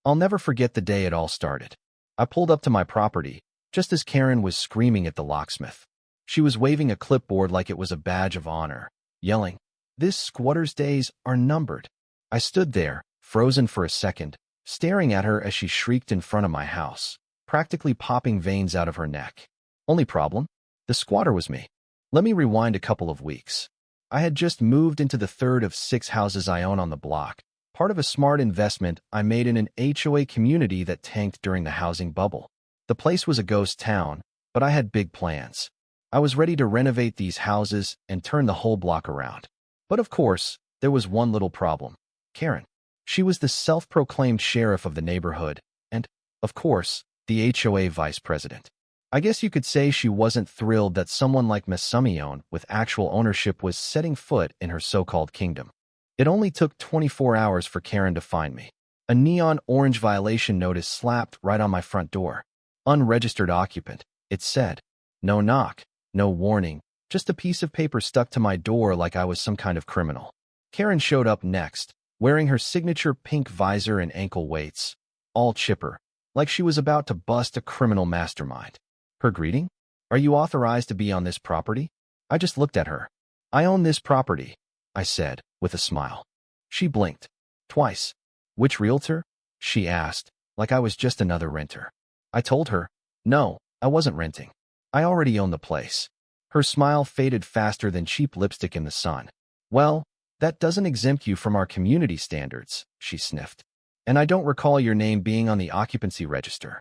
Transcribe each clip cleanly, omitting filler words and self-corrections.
I'll never forget the day it all started. I pulled up to my property, just as Karen was screaming at the locksmith. She was waving a clipboard like it was a badge of honor, yelling, "This squatter's days are numbered." I stood there, frozen for a second, staring at her as she shrieked in front of my house, practically popping veins out of her neck. Only problem? The squatter was me. Let me rewind a couple of weeks. I had just moved into the third of 6 houses I own on the block, part of a smart investment I made in an HOA community that tanked during the housing bubble. The place was a ghost town, but I had big plans. I was ready to renovate these houses and turn the whole block around. But of course, there was one little problem. Karen. She was the self-proclaimed sheriff of the neighborhood and, of course, the HOA vice president. I guess you could say she wasn't thrilled that someone like Miss Sumione with actual ownership was setting foot in her so-called kingdom. It only took 24 hours for Karen to find me. A neon orange violation notice slapped right on my front door. Unregistered occupant, it said. No knock, no warning, just a piece of paper stuck to my door like I was some kind of criminal. Karen showed up next, wearing her signature pink visor and ankle weights, all chipper, like she was about to bust a criminal mastermind. Her greeting? "Are you authorized to be on this property?" I just looked at her. "I own this property," I said, with a smile. She blinked. Twice. "Which realtor?" she asked, like I was just another renter. I told her, no, I wasn't renting. I already own the place. Her smile faded faster than cheap lipstick in the sun. "Well, that doesn't exempt you from our community standards," she sniffed. "And I don't recall your name being on the occupancy register."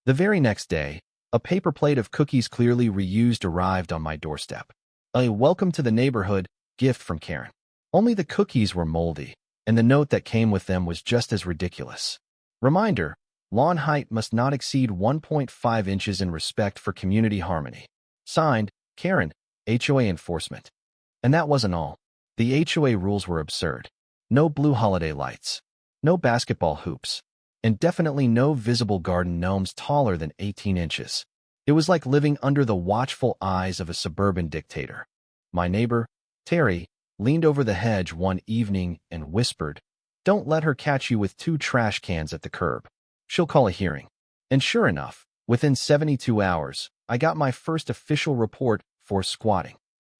The very next day, a paper plate of cookies clearly reused arrived on my doorstep. A welcome to the neighborhood gift from Karen. Only the cookies were moldy, and the note that came with them was just as ridiculous. Reminder, lawn height must not exceed 1.5 inches in respect for community harmony. Signed, Karen, HOA Enforcement. And that wasn't all. The HOA rules were absurd. No blue holiday lights. No basketball hoops. And definitely no visible garden gnomes taller than 18 inches. It was like living under the watchful eyes of a suburban dictator. My neighbor, Terry, leaned over the hedge one evening and whispered, "Don't let her catch you with 2 trash cans at the curb. She'll call a hearing." And sure enough, within 72 hours, I got my first official report for squatting.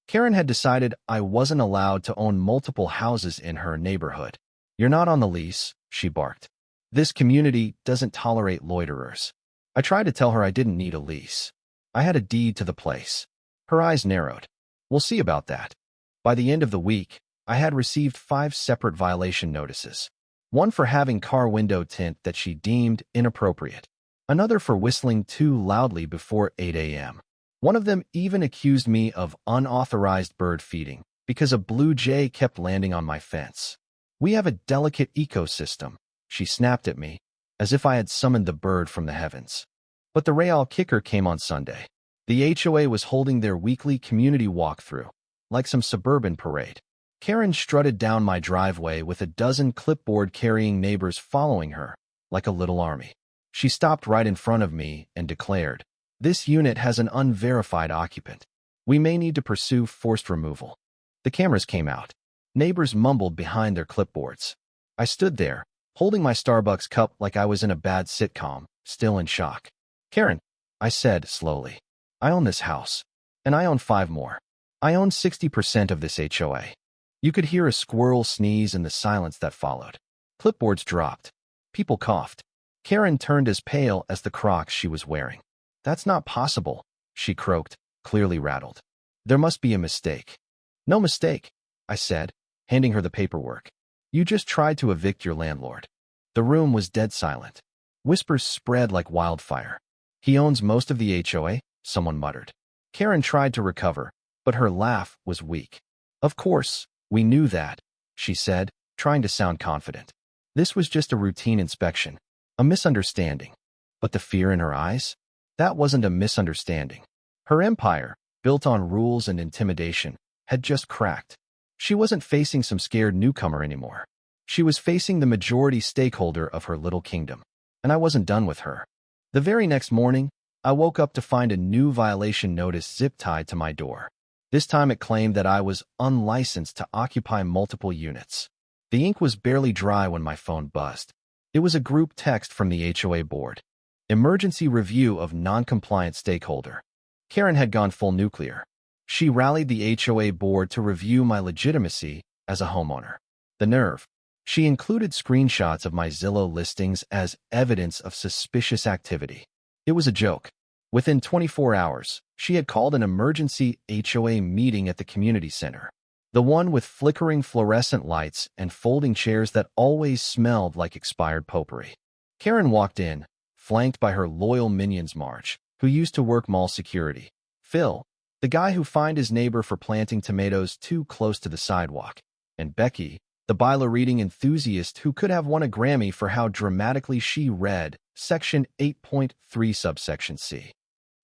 Karen had decided I wasn't allowed to own multiple houses in her neighborhood. "You're not on the lease," she barked. "This community doesn't tolerate loiterers." I tried to tell her I didn't need a lease. I had a deed to the place. Her eyes narrowed. "We'll see about that." By the end of the week, I had received 5 separate violation notices. One for having car window tint that she deemed inappropriate. Another for whistling too loudly before 8 a.m. One of them even accused me of unauthorized bird feeding because a blue jay kept landing on my fence. "We have a delicate ecosystem," she snapped at me, as if I had summoned the bird from the heavens. But the real kicker came on Sunday. The HOA was holding their weekly community walkthrough, like some suburban parade. Karen strutted down my driveway with a dozen clipboard-carrying neighbors following her, like a little army. She stopped right in front of me and declared, "This unit has an unverified occupant. We may need to pursue forced removal." The cameras came out. Neighbors mumbled behind their clipboards. I stood there, holding my Starbucks cup like I was in a bad sitcom, still in shock. "Karen," I said slowly, "I own this house. And I own 5 more. I own 60% of this HOA." You could hear a squirrel sneeze in the silence that followed. Clipboards dropped. People coughed. Karen turned as pale as the Crocs she was wearing. "That's not possible," she croaked, clearly rattled. "There must be a mistake." "No mistake," I said, handing her the paperwork. "You just tried to evict your landlord." The room was dead silent. Whispers spread like wildfire. "He owns most of the HOA," someone muttered. Karen tried to recover, but her laugh was weak. "Of course, we knew that," she said, trying to sound confident. "This was just a routine inspection, a misunderstanding." But the fear in her eyes? That wasn't a misunderstanding. Her empire, built on rules and intimidation, had just cracked. She wasn't facing some scared newcomer anymore. She was facing the majority stakeholder of her little kingdom. And I wasn't done with her. The very next morning, I woke up to find a new violation notice zip-tied to my door. This time it claimed that I was unlicensed to occupy multiple units. The ink was barely dry when my phone buzzed. It was a group text from the HOA board. Emergency review of non-compliant stakeholder. Karen had gone full nuclear. She rallied the HOA board to review my legitimacy as a homeowner. The nerve. She included screenshots of my Zillow listings as evidence of suspicious activity. It was a joke. Within 24 hours, she had called an emergency HOA meeting at the community center. The one with flickering fluorescent lights and folding chairs that always smelled like expired potpourri. Karen walked in, flanked by her loyal minions Marge, who used to work mall security, Phil, the guy who fined his neighbor for planting tomatoes too close to the sidewalk, and Becky, the Bible reading enthusiast who could have won a Grammy for how dramatically she read Section 8.3 subsection C.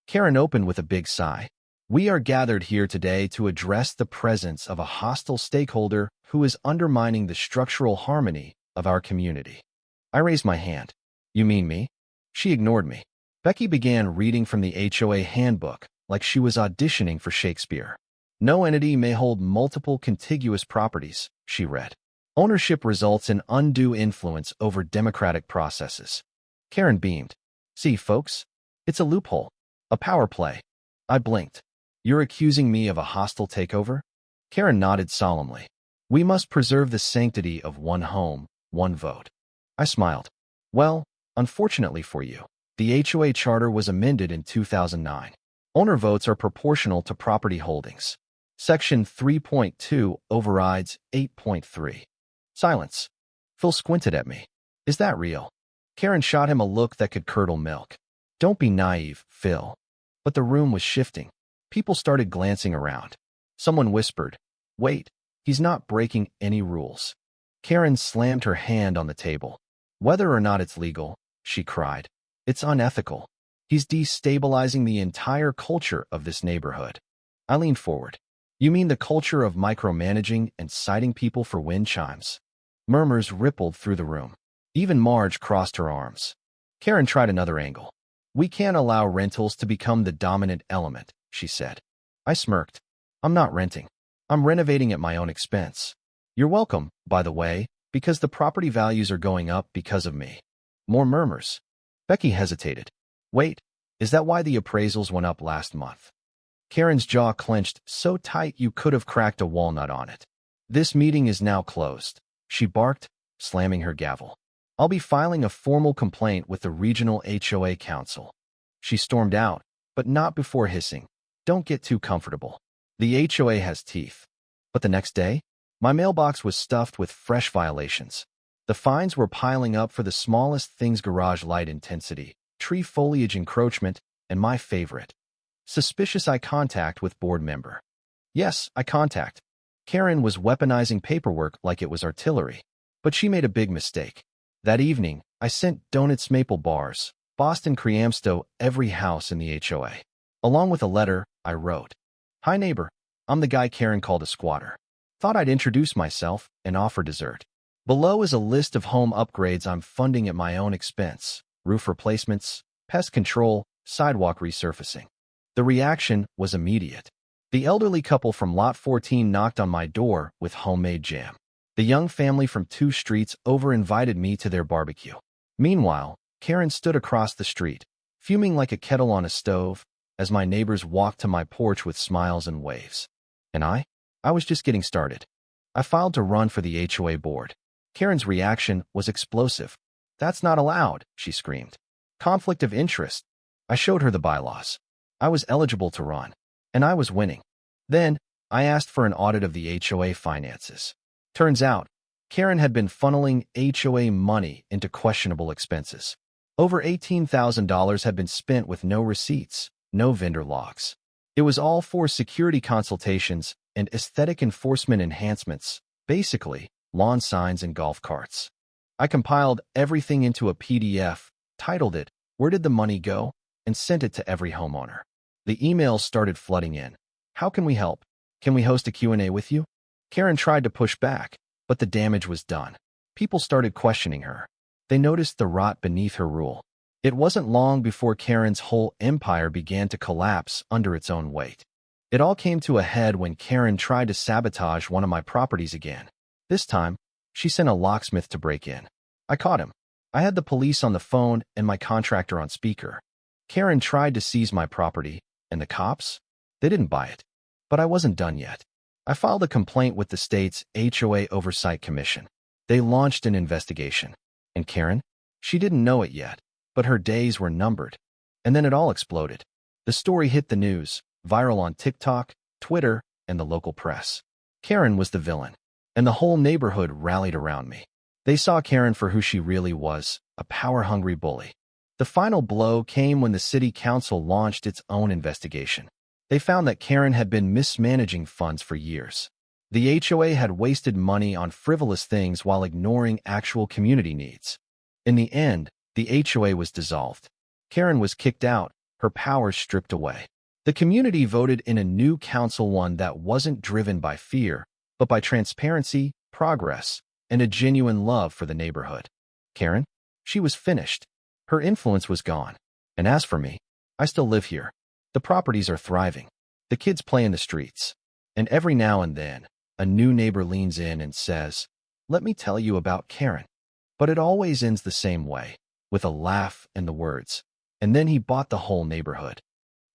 Karen opened with a big sigh. We are gathered here today to address the presence of a hostile stakeholder who is undermining the structural harmony of our community. I raised my hand. You mean me? She ignored me. Becky began reading from the HOA handbook like she was auditioning for Shakespeare. No entity may hold multiple contiguous properties, she read. Ownership results in undue influence over democratic processes. Karen beamed. See, folks? It's a loophole. A power play. I blinked. You're accusing me of a hostile takeover? Karen nodded solemnly. We must preserve the sanctity of one home, one vote. I smiled. Well, unfortunately for you, the HOA charter was amended in 2009. Owner votes are proportional to property holdings. Section 3.2 overrides 8.3. Silence. Phil squinted at me. Is that real? Karen shot him a look that could curdle milk. Don't be naive, Phil. But the room was shifting. People started glancing around. Someone whispered, wait, he's not breaking any rules. Karen slammed her hand on the table. Whether or not it's legal, she cried, it's unethical. He's destabilizing the entire culture of this neighborhood. I leaned forward. You mean the culture of micromanaging and citing people for wind chimes? Murmurs rippled through the room. Even Marge crossed her arms. Karen tried another angle. We can't allow rentals to become the dominant element, she said. I smirked. I'm not renting. I'm renovating at my own expense. You're welcome, by the way, because the property values are going up because of me. More murmurs. Becky hesitated. Wait, is that why the appraisals went up last month? Karen's jaw clenched so tight you could have cracked a walnut on it. This meeting is now closed, she barked, slamming her gavel. I'll be filing a formal complaint with the regional HOA council. She stormed out, but not before hissing. Don't get too comfortable. The HOA has teeth. But the next day, my mailbox was stuffed with fresh violations. The fines were piling up for the smallest things: garage light intensity, tree foliage encroachment, and my favorite, suspicious eye contact with board member. Yes, eye contact. Karen was weaponizing paperwork like it was artillery. But she made a big mistake. That evening, I sent donuts, maple bars, Boston creams to every house in the HOA. Along with a letter, I wrote, Hi neighbor, I'm the guy Karen called a squatter. Thought I'd introduce myself and offer dessert. Below is a list of home upgrades I'm funding at my own expense: roof replacements, pest control, sidewalk resurfacing. The reaction was immediate. The elderly couple from Lot 14 knocked on my door with homemade jam. The young family from 2 streets over invited me to their barbecue. Meanwhile, Karen stood across the street, fuming like a kettle on a stove, as my neighbors walked to my porch with smiles and waves. And I was just getting started. I filed to run for the HOA board. Karen's reaction was explosive. That's not allowed, she screamed. Conflict of interest. I showed her the bylaws. I was eligible to run, and I was winning. Then, I asked for an audit of the HOA finances. Turns out, Karen had been funneling HOA money into questionable expenses. Over $18,000 had been spent with no receipts, no vendor logs. It was all for security consultations and aesthetic enforcement enhancements, basically lawn signs and golf carts. I compiled everything into a PDF, titled it, Where Did the Money Go?, and sent it to every homeowner. The emails started flooding in. How can we help? Can we host a Q&A with you? Karen tried to push back, but the damage was done. People started questioning her. They noticed the rot beneath her rule. It wasn't long before Karen's whole empire began to collapse under its own weight. It all came to a head when Karen tried to sabotage one of my properties again. This time, she sent a locksmith to break in. I caught him. I had the police on the phone and my contractor on speaker. Karen tried to seize my property, and the cops? They didn't buy it. But I wasn't done yet. I filed a complaint with the state's HOA Oversight Commission. They launched an investigation. And Karen? She didn't know it yet, but her days were numbered. And then it all exploded. The story hit the news, viral on TikTok, Twitter, and the local press. Karen was the villain, and the whole neighborhood rallied around me. They saw Karen for who she really was, a power-hungry bully. The final blow came when the city council launched its own investigation. They found that Karen had been mismanaging funds for years. The HOA had wasted money on frivolous things while ignoring actual community needs. In the end, the HOA was dissolved. Karen was kicked out, her powers stripped away. The community voted in a new council, one that wasn't driven by fear, but by transparency, progress, and a genuine love for the neighborhood. Karen? She was finished. Her influence was gone. And as for me, I still live here. The properties are thriving. The kids play in the streets. And every now and then, a new neighbor leans in and says, "Let me tell you about Karen." But it always ends the same way, with a laugh and the words, "And then he bought the whole neighborhood."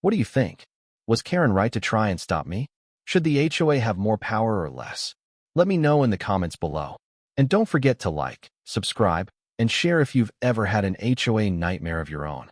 What do you think? Was Karen right to try and stop me? Should the HOA have more power or less? Let me know in the comments below. And don't forget to like, subscribe, and share if you've ever had an HOA nightmare of your own.